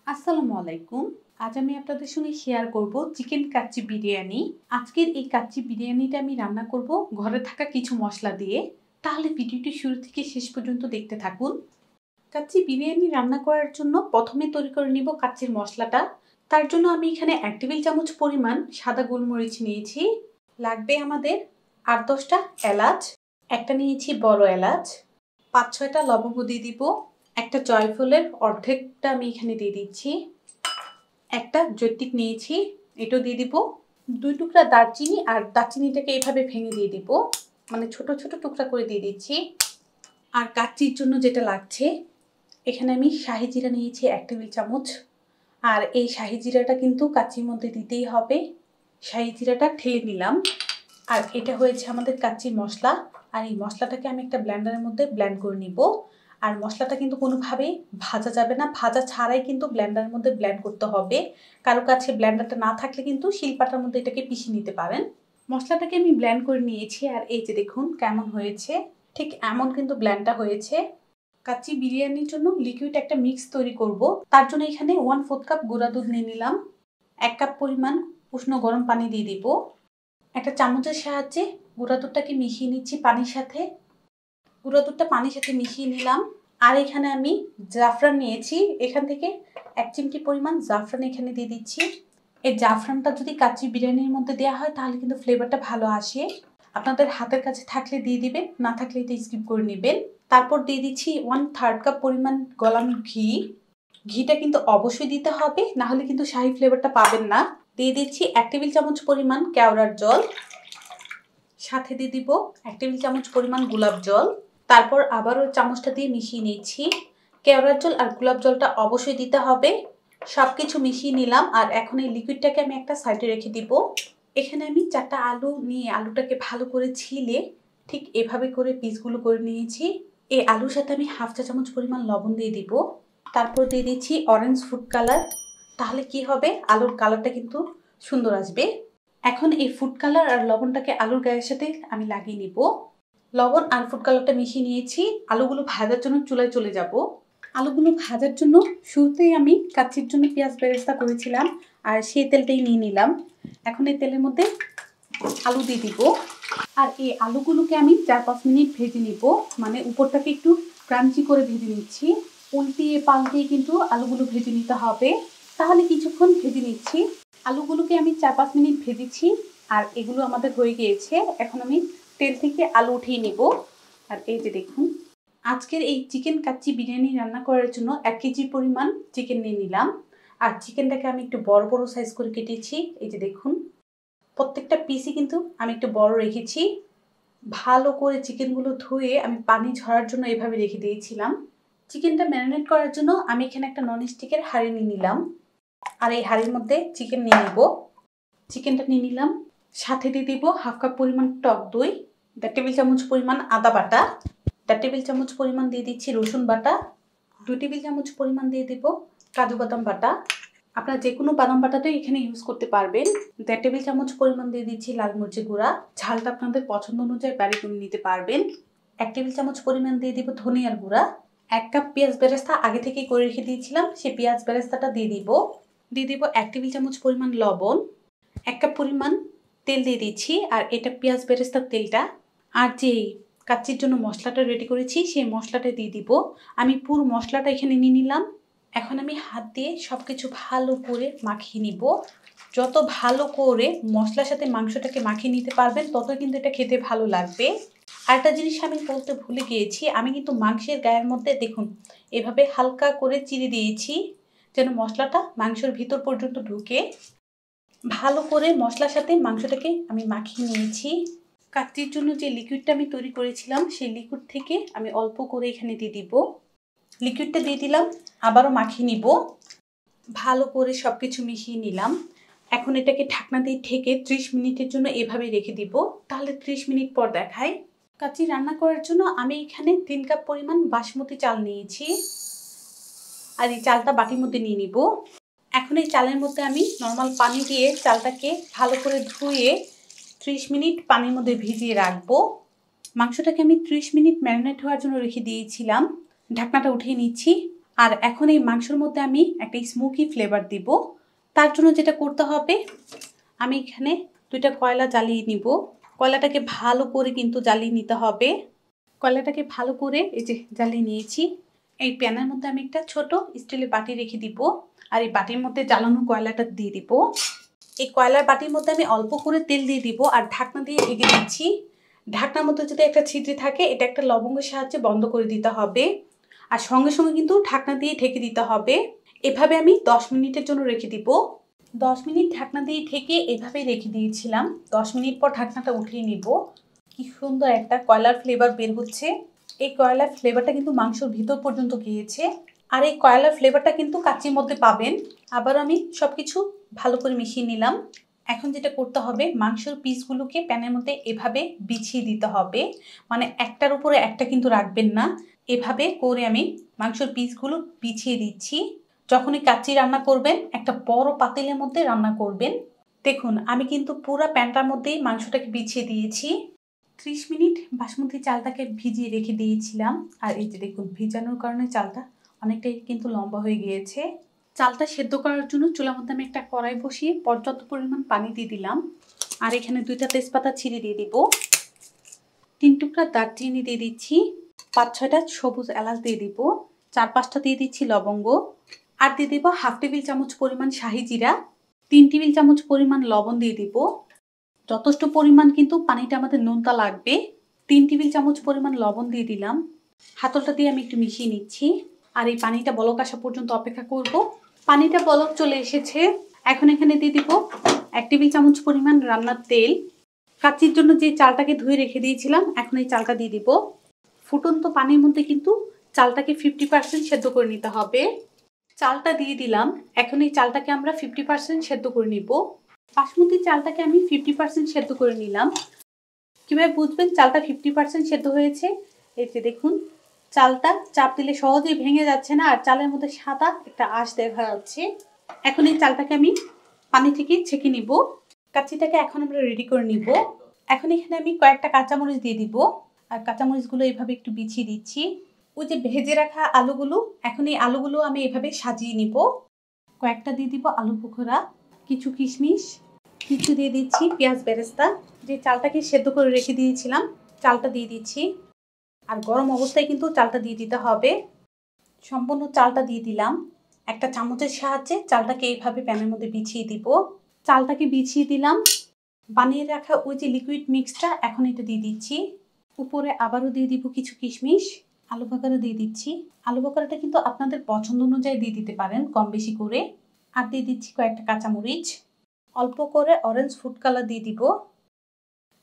আসসালামু আলাইকুম। আজ আমি আপনাদের সঙ্গে শেয়ার করব চিকেন কাচ্চি বিরিয়ানি। আজকের এই কাচ্চি বিরিয়ানিটা আমি রান্না করব ঘরে থাকা কিছু মশলা দিয়ে। তাহলে ভিডিওটি শুরু থেকে শেষ পর্যন্ত দেখতে থাকুন। কাচ্চি বিরিয়ানি রান্না করার জন্য প্রথমে তৈরি করে নিব কাচ্চির মশলাটা। তার জন্য আমি এখানে 1 টেবিল চামচ পরিমাণ সাদা গোলমরিচ নিয়েছি। লাগবে আমাদের 8-10টা এলাচ, একটা নিয়েছি বড় এলাচ, 5-6টা লবঙ্গ দিয়ে দিব, একটা জয়ফলের অর্ধেকটা আমি এখানে দিয়ে দিচ্ছি, একটা জৈত্রিক নিয়েছি, এটাও দিয়ে দিব, 2 টুকরা দারচিনি, আর দারচিনিটাকে এইভাবে ভেঙে দিয়ে দিব, মানে ছোট ছোট টুকরা করে দিয়ে দিচ্ছি। আর কাচ্চির জন্য যেটা লাগছে, এখানে আমি শাহি জিরা নিয়েছি 1 টেবিল চামচ। আর এই শাহি জিরাটা কিন্তু কাচ্চির মধ্যে দিতেই হবে। শাহি জিরাটা ঠেলে নিলাম। আর এটা হয়েছে আমাদের কাচ্চির মশলা। আর এই মশলাটাকে আমি একটা ব্লেন্ডারের মধ্যে ব্লেন্ড করে নিব। আর মশলাটা কিন্তু কোনোভাবেই ভাজা যাবে না, ভাজা ছাড়াই কিন্তু ব্লেন্ডারের মধ্যে ব্লেন্ড করতে হবে। কারো কাছে ব্লেন্ডারটা না থাকলে কিন্তু শিলপাটার মধ্যে এটাকে পিষে নিতে পারেন। মশলাটাকে আমি ব্লেন্ড করে নিয়েছি, আর এই যে দেখুন কেমন হয়েছে, ঠিক এমন কিন্তু ব্লেন্ডটা হয়েছে। কাচ্চি বিরিয়ানির জন্য লিকুইড একটা মিক্স তৈরি করব। তার জন্য এখানে 1/4 কাপ গুঁড়া দুধ নিয়ে নিলাম, 1 কাপ পরিমাণ উষ্ণ গরম পানি দিয়ে দিব। একটা চামচের সাহায্যে গুঁড়া দুধটাকে মিশিয়ে নিচ্ছি পানির সাথে। গুঁড়া দুধটা পানির সাথে মিশিয়ে নিলাম। আর এখানে আমি জাফরান নিয়েছি, এখান থেকে 1 চিমটি পরিমাণ জাফরান এখানে দিয়ে দিচ্ছি। এই জাফরানটা যদি কাচ্চি বিরিয়ানির মধ্যে দেওয়া হয় তাহলে কিন্তু ফ্লেভারটা ভালো আসে। আপনাদের হাতের কাছে থাকলে দিয়ে দিবেন, না থাকলে এটা স্কিপ করে নেবেন। তারপর দিয়ে দিচ্ছি 1/3 কাপ পরিমাণ গলানো ঘি। ঘিটা কিন্তু অবশ্যই দিতে হবে, না হলে কিন্তু শাহি ফ্লেভারটা পাবেন না। দিয়ে দিচ্ছি 1 টেবিল চামচ পরিমাণ কেওড়ার জল, সাথে দিয়ে দিব 1 টেবিল চামচ পরিমাণ গোলাপ জল। তারপর আবারও চামচটা দিয়ে মিশিয়ে নিচ্ছি। কেওড়ার জল আর গোলাপ জলটা অবশ্যই দিতে হবে। সব কিছু মিশিয়ে নিলাম। আর এখন এই লিকুইডটাকে আমি একটা সাইডে রেখে দিব। এখানে আমি 4টা আলু নিয়ে আলুটাকে ভালো করে ছিলে ঠিক এভাবে করে পিসগুলো করে নিয়েছি। এই আলুর সাথে আমি 1/2 চা চামচ পরিমাণ লবণ দিয়ে দিব। তারপর দিয়ে দিচ্ছি অরেঞ্জ ফুড কালার। তাহলে কি হবে, আলুর কালারটা কিন্তু সুন্দর আসবে। এখন এই ফুড কালার আর লবণটাকে আলুর গায়ের সাথে আমি লাগিয়ে নিব। লবণ আর ফুড কালারটা মিশিয়ে নিয়েছি। আলুগুলো ভাজার জন্য চুলায় চলে যাব। আলুগুলো ভাজার জন্য শুরুতেই আমি কাচ্চির জন্য পেঁয়াজ বেরেস্তা করেছিলাম, আর সেই তেলটাই নিয়ে নিলাম। এখন এই তেলের মধ্যে আলু দিয়ে দিব। আর এই আলুগুলোকে আমি 4-5 মিনিট ভেজে নিব, মানে উপরটাকে একটু ক্রাঞ্চি করে ভেজে নিচ্ছি। উল্টিয়ে পাল্টিয়ে কিন্তু আলুগুলো ভেজে নিতে হবে। তাহলে কিছুক্ষণ ভেজে নিচ্ছি। আলুগুলোকে আমি 4-5 মিনিট ভেজেছি, আর এগুলো আমাদের হয়ে গিয়েছে। এখন আমি তেল থেকে আলু উঠিয়ে নিব। আর এই যে দেখুন, আজকের এই চিকেন কাচ্চি বিরিয়ানি রান্না করার জন্য 1 কেজি পরিমাণ চিকেন নিয়ে নিলাম। আর চিকেনটাকে আমি একটু বড় বড় সাইজ করে কেটেছি। এই যে দেখুন, প্রত্যেকটা পিসই কিন্তু আমি একটু বড় রেখেছি। ভালো করে চিকেনগুলো ধুয়ে আমি পানি ঝরার জন্য এভাবে রেখে দিয়েছিলাম। চিকেনটা ম্যারিনেট করার জন্য আমি এখানে একটা ননস্টিকের হাঁড়ি নিয়ে নিলাম। আর এই হাঁড়ির মধ্যে চিকেন নিয়ে নিব। চিকেনটা নিয়ে নিলাম, সাথে দিয়ে দিব 1/2 কাপ পরিমাণ টক দই, 1.5 টেবিল চামচ পরিমাণ আদা বাটা, 1.5 টেবিল চামচ পরিমাণ দিয়ে দিচ্ছি রসুন বাটা, 2 টেবিল চামচ পরিমাণ দিয়ে দিব কাজু বাদাম বাটা। আপনারা যে কোনো বাদাম বাটাটাই এখানে ইউজ করতে পারবেন। 1.5 টেবিল চামচ পরিমাণ দিয়ে দিচ্ছি লাল মরিচের গুঁড়া, ঝালটা আপনাদের পছন্দ অনুযায়ী বাড়ি করে নিতে পারবেন। 1 টেবিল চামচ পরিমাণ দিয়ে দিব ধনিয়ার গুঁড়া। 1 কাপ পেঁয়াজ বেরেস্তা আগে থেকেই করে রেখে দিয়েছিলাম, সেই পেঁয়াজ বেরেস্তাটা দিয়ে দিব। 1 টেবিল চামচ পরিমাণ লবণ, 1 কাপ পরিমাণ তেল দিয়ে দিচ্ছি। আর এটা পেঁয়াজ বেরেস্তার তেলটা। আর যে কাচ্চির জন্য মশলাটা রেডি করেছি সেই মশলাটা দিয়ে দিব। আমি পুরো মশলাটা এখানে নিয়ে নিলাম। এখন আমি হাত দিয়ে সব কিছু ভালো করে মাখিয়ে নিব। যত ভালো করে মশলার সাথে মাংসটাকে মাখিয়ে নিতে পারবেন তত কিন্তু এটা খেতে ভালো লাগবে। আরেকটা জিনিস আমি বলতে ভুলে গিয়েছি, আমি কিন্তু মাংসের গায়ের মধ্যে দেখুন এভাবে হালকা করে চিড়ে দিয়েছি, যেন মশলাটা মাংসের ভিতর পর্যন্ত ঢুকে। ভালো করে মশলার সাথে মাংসটাকে আমি মাখিয়ে নিয়েছি। কাচ্চির জন্য যে লিকুইডটা আমি তৈরি করেছিলাম সেই লিকুইড থেকে আমি অল্প করে এখানে দিয়ে দিব। লিকুইডটা দিয়ে দিলাম, আবারও মাখিয়ে নিব। ভালো করে সব কিছু মিশিয়ে নিলাম। এখন এটাকে ঢাকনা দিয়ে ঢেকে 30 মিনিটের জন্য এভাবে রেখে দিব। তাহলে 30 মিনিট পর দেখাই। কাচ্চি রান্না করার জন্য আমি এখানে 3 কাপ পরিমাণ বাসমতি চাল নিয়েছি, আর এই চালটা বাটির মধ্যে নিয়ে নিব। এখন এই চালের মধ্যে আমি নর্মাল পানি দিয়ে চালটাকে ভালো করে ধুয়ে 30 মিনিট পানির মধ্যে ভিজিয়ে রাখবো। মাংসটাকে আমি 30 মিনিট ম্যারিনেট হওয়ার জন্য রেখে দিয়েছিলাম। ঢাকনাটা উঠিয়ে নিচ্ছি। আর এখন এই মাংসের মধ্যে আমি একটা স্মোকি ফ্লেভার দিব। তার জন্য যেটা করতে হবে, আমি এখানে 2টা কয়লা জ্বালিয়ে নিব। কয়লাটাকে ভালো করে কিন্তু জ্বালিয়ে নিতে হবে। কয়লাটাকে ভালো করে এই যে জ্বালিয়ে নিয়েছি। এই প্যানের মধ্যে আমি একটা ছোট স্টিলের বাটি রেখে দিব, আর এই বাটির মধ্যে জ্বালানো কয়লাটা দিয়ে দিব। এই কয়লার বাটির মধ্যে আমি অল্প করে তেল দিয়ে দিব আর ঢাকনা দিয়ে ঢেকে দিচ্ছি। ঢাকনার মধ্যে যদি একটা ছিদ্র থাকে, এটা একটা লবঙ্গের সাহায্যে বন্ধ করে দিতে হবে। আর সঙ্গে সঙ্গে কিন্তু ঢাকনা দিয়ে ঢেকে দিতে হবে। এভাবে আমি 10 মিনিটের জন্য রেখে দিব। 10 মিনিট ঢাকনা দিয়ে ঢেকে এভাবেই রেখে দিয়েছিলাম। 10 মিনিট পর ঢাকনাটা উঠিয়ে নিব। কি সুন্দর একটা কয়লার ফ্লেভার বের হচ্ছে। এই কয়লার ফ্লেভারটা কিন্তু মাংসের ভিতর পর্যন্ত গিয়েছে। আর এই কয়লার ফ্লেভারটা কিন্তু কাচ্চির মধ্যে পাবেন। আবার আমি সবকিছু ভালো করে মিশিয়ে নিলাম। এখন যেটা করতে হবে, মাংসের পিসগুলোকে প্যানের মধ্যে এভাবে বিছিয়ে দিতে হবে। মানে একটার উপরে একটা কিন্তু রাখবেন না। এভাবে করে আমি মাংসের পিসগুলো বিছিয়ে দিচ্ছি। যখনই কাচ্চি রান্না করবেন, একটা বড় পাতিলের মধ্যে রান্না করবেন। দেখুন, আমি কিন্তু পুরো প্যানটার মধ্যেই মাংসটাকে বিছিয়ে দিয়েছি। 30 মিনিট বাসমতি চালটাকে ভিজিয়ে রেখে দিয়েছিলাম। আর এই যে দেখুন, ভিজানোর কারণে চালটা অনেকটাই কিন্তু লম্বা হয়ে গিয়েছে। চালটা সেদ্ধ করার জন্য চুলার মধ্যে আমি একটা কড়াই বসিয়ে পর্যাপ্ত পরিমাণ পানি দিয়ে দিলাম। আর এখানে 2টা তেজপাতা ছিঁড়ে দিয়ে দিব। 3 টুকরা দারচিনি দিয়ে দিচ্ছি। 5-6টা সবুজ এলাচ দিয়ে দিব। 4-5টা দিয়ে দিচ্ছি লবঙ্গ। আর দিয়ে দিব হাফ টেবিল চামচ পরিমাণ শাহি জিরা। 3 টেবিল চামচ পরিমাণ লবণ দিয়ে দিব। যথেষ্ট পরিমাণ কিন্তু পানিটা আমাদের নোনতা লাগবে। 3 টেবিল চামচ পরিমাণ লবণ দিয়ে দিলাম। হাতলটা দিয়ে আমি একটু মিশিয়ে নিচ্ছি। আর এই পানিটা বলক আসা পর্যন্ত অপেক্ষা করব। পানিটা বলক চলে এসেছে। এখন এখানে দিয়ে দিব 1 টেবিল চামচ পরিমাণ রান্নার তেল। কাচ্চির জন্য যে চালটাকে ধুয়ে রেখে দিয়েছিলাম, এখন এই চালটা দিয়ে দিব। ফুটন্ত পানির মধ্যে কিন্তু চালটাকে 50% সেদ্ধ করে নিতে হবে। চালটা দিয়ে দিলাম। এখন এই চালটাকে আমরা 50% সেদ্ধ করে নিব। বাসমতি চালটাকে আমি 50% সেদ্ধ করে নিলাম। কিভাবে বুঝবেন চালটা 50% সেদ্ধ হয়েছে? এই যে দেখুন, চালটা চাপ দিলে সহজেই ভেঙে যাচ্ছে না, আর চালের মধ্যে সাদা একটা আঁশ দেখা যাচ্ছে। এখন এই চালটাকে আমি পানি থেকে ছেঁকে নিব। কাচ্চিটাকে এখন আমরা রেডি করে নিব। এখন এখানে আমি কয়েকটা কাঁচামরিচ দিয়ে দিব। আর কাঁচামরিচগুলো এইভাবে একটু বিছিয়ে দিচ্ছি। ওই যে ভেজে রাখা আলুগুলো, এখন এই আলুগুলো আমি এভাবে সাজিয়ে নিব। কয়েকটা দিয়ে দিব আলু পকোড়া, কিছু কিশমিশ, কিছু দিয়ে দিচ্ছি পেঁয়াজ বেরেস্তা। যে চালটাকে সেদ্ধ করে রেখে দিয়েছিলাম, চালটা দিয়ে দিচ্ছি। আর গরম অবস্থায় কিন্তু চালটা দিয়ে দিতে হবে। সম্পূর্ণ চালটা দিয়ে দিলাম। একটা চামচের সাহায্যে চালটাকে এইভাবে প্যানের মধ্যে বিছিয়ে দিব। চালটাকে বিছিয়ে দিলাম। বানিয়ে রাখা ওই যে লিকুইড মিক্সটা, এখন এটা দিয়ে দিচ্ছি। উপরে আবারও দিয়ে দিব কিছু কিশমিশ। আলু পকোড়া দিয়ে দিচ্ছি। আলু পকোড়াটা কিন্তু আপনাদের পছন্দ অনুযায়ী দিয়ে দিতে পারেন, কম বেশি করে। আর দিয়ে দিচ্ছি কয়েকটা কাঁচামরিচ। অল্প করে অরেঞ্জ ফুড কালার দিয়ে দিব।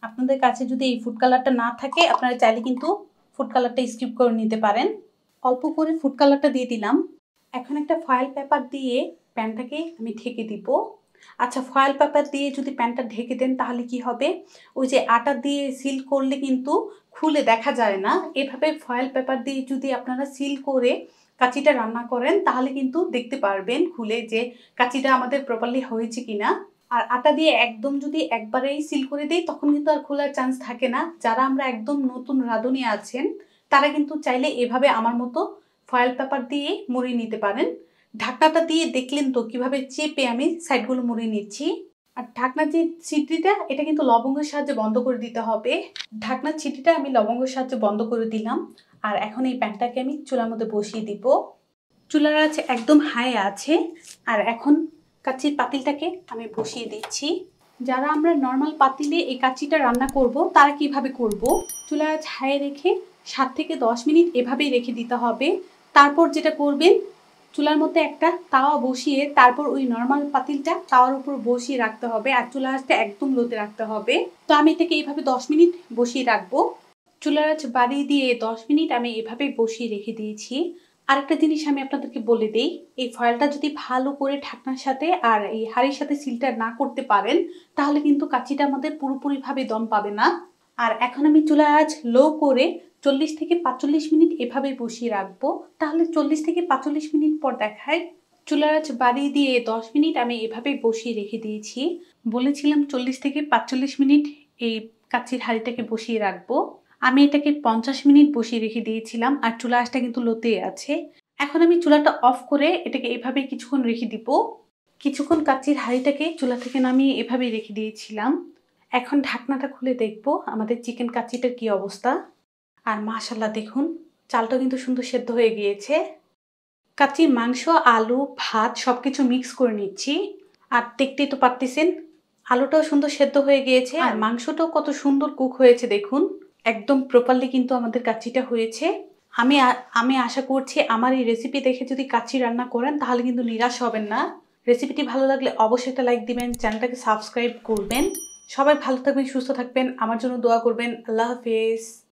আপনাদের কাছে যদি এই ফুড কালারটা না থাকে, আপনারা চাইলে কিন্তু ফুড কালারটা স্কিপ করে নিতে পারেন। অল্প করে ফুড কালারটা দিয়ে দিলাম। এখন একটা ফয়েল পেপার দিয়ে প্যানটাকে আমি ঢেকে দিব। আচ্ছা, ফয়েল পেপার দিয়ে যদি প্যানটা ঢেকে দেন তাহলে কি হবে, ওই যে আটা দিয়ে সিল করলে কিন্তু খুলে দেখা যায় না। এভাবে ফয়েল পেপার দিয়ে যদি আপনারা সিল করে কাচ্চিটা রান্না করেন, তাহলে কিন্তু দেখতে পারবেন খুলে যে কাচ্চিটা আমাদের প্রপারলি হয়েছে কিনা। আর আটা দিয়ে একদম যদি একবারেই সিল করে দেই, তখন কিন্তু আর খোলার চান্স থাকে না। যারা আমরা একদম নতুন রাঁধুনি আছেন, তারা কিন্তু চাইলে এভাবে আমার মতো ফয়েল পেপার দিয়ে মুড়িয়ে নিতে পারেন। ঢাকনাটা দিয়ে দেখলেন তো কিভাবে চেপে আমি সাইডগুলো মুড়িয়ে নিচ্ছি। আর ঢাকনার যে ছিদ্রিটা, এটা কিন্তু লবঙ্গের সাহায্যে বন্ধ করে দিতে হবে। ঢাকনার ছিদ্রিটা আমি লবঙ্গের সাহায্যে বন্ধ করে দিলাম। আর এখন এই প্যানটাকে আমি চুলার মধ্যে বসিয়ে দিব। চুলার আছে একদম হাই আছে। আর এখন কাচ্চির পাতিলটাকে আমি বসিয়ে দিচ্ছি। যারা আমরা নর্মাল পাতিলে এই কাচ্চিটা রান্না করব, তারা কিভাবে করব, চুলার আঁচ হাই রেখে 7 থেকে 10 মিনিট এভাবেই রেখে দিতে হবে। তারপর যেটা করবেন, চুলার মধ্যে একটা তাওয়া বসিয়ে তারপর ওই নর্মাল পাতিলটা তাওয়ার উপর বসিয়ে রাখতে হবে। আর চুলার আঁচটা একদম লোতে রাখতে হবে। তো আমি এটাকে এইভাবে 10 মিনিট বসিয়ে রাখবো। চুলার আঁচ বাড়িয়ে দিয়ে 10 মিনিট আমি এভাবে বসিয়ে রেখে দিয়েছি। আরেকটা জিনিস আমি আপনাদেরকে বলে দেই, এই ফয়েলটা যদি ভালো করে ঢাকনার সাথে আর এই হাঁড়ির সাথে সিলটা না করতে পারেন, তাহলে কিন্তু কাচ্চিটা আমাদের পুরোপুরিভাবে দম পাবে না। আর এখন আমি চুলার আঁচ লো করে 40 থেকে 45 মিনিট এভাবে বসিয়ে রাখবো। তাহলে 40 থেকে 45 মিনিট পর দেখায়। চুলার আঁচ বাড়িয়ে দিয়ে 10 মিনিট আমি এভাবে বসিয়ে রেখে দিয়েছি। বলেছিলাম 40 থেকে 45 মিনিট এই কাচ্চির হাঁড়িটাকে বসিয়ে রাখবো। আমি এটাকে 50 মিনিট বসিয়ে রেখে দিয়েছিলাম। আর চুলা আঁচটা কিন্তু লোতে আছে। এখন আমি চুলাটা অফ করে এটাকে এভাবে কিছুক্ষণ রেখে দিব। কিছুক্ষণ কাচ্চির হাঁড়িটাকে চুলা থেকে নামিয়ে এভাবেই রেখে দিয়েছিলাম। এখন ঢাকনাটা খুলে দেখব আমাদের চিকেন কাচ্চিটার কি অবস্থা। আর মাশাআল্লাহ দেখুন, চালটা কিন্তু সুন্দর সেদ্ধ হয়ে গিয়েছে। কাচ্চির মাংস, আলু, ভাত সবকিছু মিক্স করে নিচ্ছি। আর দেখতেই তো পারতেছেন আলুটাও সুন্দর সেদ্ধ হয়ে গিয়েছে আর মাংসটাও কত সুন্দর কুক হয়েছে দেখুন। একদম প্রপারলি কিন্তু আমাদের কাচ্চিটা হয়েছে। আমি আশা করছি আমার এই রেসিপি দেখে যদি কাচ্চি রান্না করেন তাহলে কিন্তু নিরাশ হবেন না। রেসিপিটি ভালো লাগলে অবশ্যই একটা লাইক দিবেন, চ্যানেলটাকে সাবস্ক্রাইব করবেন। সবাই ভালো থাকবেন, সুস্থ থাকবেন, আমার জন্য দোয়া করবেন। আল্লাহ হাফেজ।